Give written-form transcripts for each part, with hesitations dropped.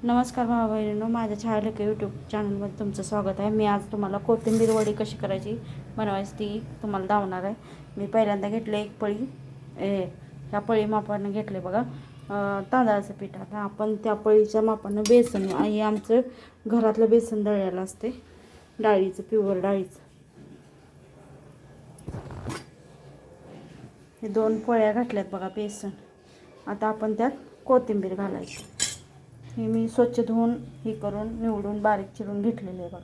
नमस्कार भावा बहिणींनो, माझ्या छायालेखा यूट्यूब चॅनलमध्ये तुमचं स्वागत आहे. मी आज तुम्हाला कोथिंबीर वडी कशी करायची बनवायची ती तुम्हाला दावणार आहे. मी पहिल्यांदा घेतले एक पळी, ह्या पळी मापानं घेतले बघा तांदळाचं पीठ. आता आपण त्या पळीच्या मापानं बेसन, हे आमचं घरातलं बेसन दळलेलं असते, डाळीचं, प्युअर डाळीचं. हे 2 पोळ्या घातल्यात बघा बेसन. आता आपण त्यात कोथिंबीर घालायची. हे मी स्वच्छ धुवून हे करून निवडून बारीक चिरून घेतलेले आहे बघा.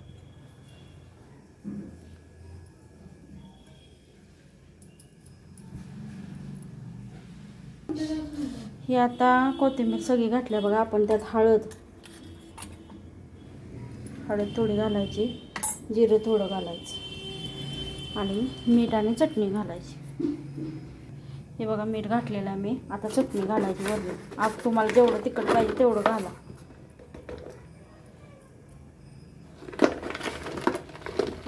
ही आता कोथिंबीर सगळी घातल्या बघा. आपण त्यात हळद थोडी घालायची, जिरं थोडं घालायचं आणि मीठ आणि चटणी घालायची. हे बघा मीठ घातलेलं आहे मी. आता चटणी घालायची वरून. आज तुम्हाला जेवढं तिखट पाहिजे तेवढं घाला.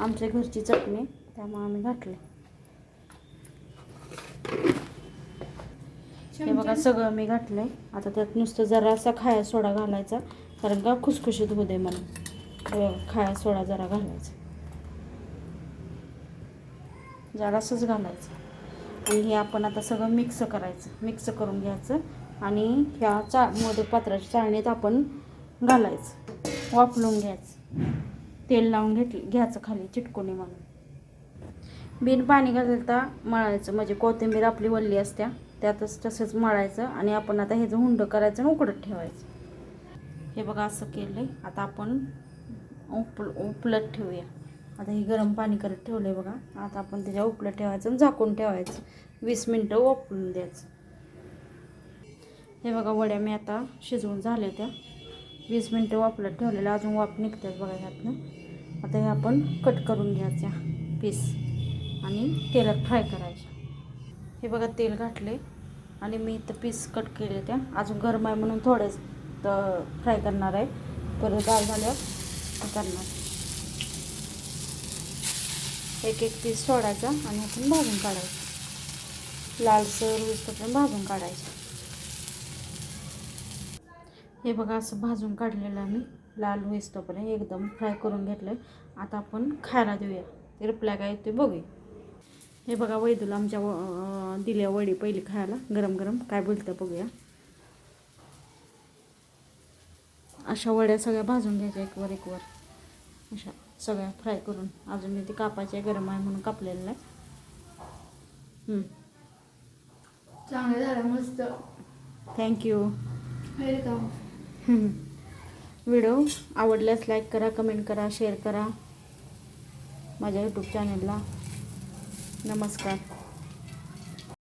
आमच्या घरची चटणी त्यामुळे आम्ही घातले. हे बघा सगळं मी घातलंय. आता त्यात नुसतं जरासा खाया सोडा घालायचा, कारण का खुसखुशीत होऊ दे म्हणून खाया सोडा जरा घालायचा, जरासंच घालायचं. आणि हे आपण आता सगळं मिक्स करायचं, मिक्स करून घ्यायचं आणि ह्या मोदक पात्राच्या चाळणीत आपण घालायचं, वाफलून घ्यायचं. तेल लावून घ्यायचं खाली चिटकोनी म्हणून. बिन पाणी घालता मळायचं, म्हणजे कोथिंबीर आपली वल्ली असत्या त्यातच तसंच मळायचं. आणि आपण आता ह्याचं हुंडं करायचं आणि उकडत ठेवायचं. हे बघा असं केलं. आता आपण उपलत ठेवूया. आता हे गरम पाणी करत ठेवलं आहे बघा. आता आपण त्याच्या उपलत ठेवायचं आणि झाकून ठेवायचं. 20 मिनटं वाफवून द्यायचं. हे बघा वड्या मी आता शिजवून झाल्या त्या. 20 मिनटं वाफलत ठेवलेल्या, अजून वाफ निघतात बघा ह्यातनं. आता हे आपण कट करून घ्यायच्या पीस आणि तेलात फ्राय करायच्या. हे बघा तेल घातले आणि मी इथं पीस कट केले त्या. अजून गरम आहे म्हणून थोडेच फ्राय करणार आहे. परत डाळ झाल्यावर करणार. एक पीस सोडायचा आणि आपण भाजून काढायचं. लालसर होईस्तोपर्यंत भाजून काढायचं. हे बघा असं भाजून काढलेलं आम्ही, लाल होईस्तोपर्यंत एकदम फ्राय करून घेतलं. आता आपण खायला देऊया. रिप्लाय काय येते बघूया. हे बघा वैदूला आमच्या दिल्या वडी पहिली खायला गरम गरम, काय बोलतं बघूया. अशा वड्या सगळ्या भाजून घ्यायच्या एकवर अशा सगळ्या फ्राय करून. अजून मी ती कापायची गरम आहे म्हणून कापलेलं आहे. चांगलं झालं, मस्त. थँक्यू. वेलकम. व्हिडिओ आवडल्यास लाईक करा, कमेंट करा, शेअर करा माझ्या यूट्यूब चॅनलला. नमस्कार.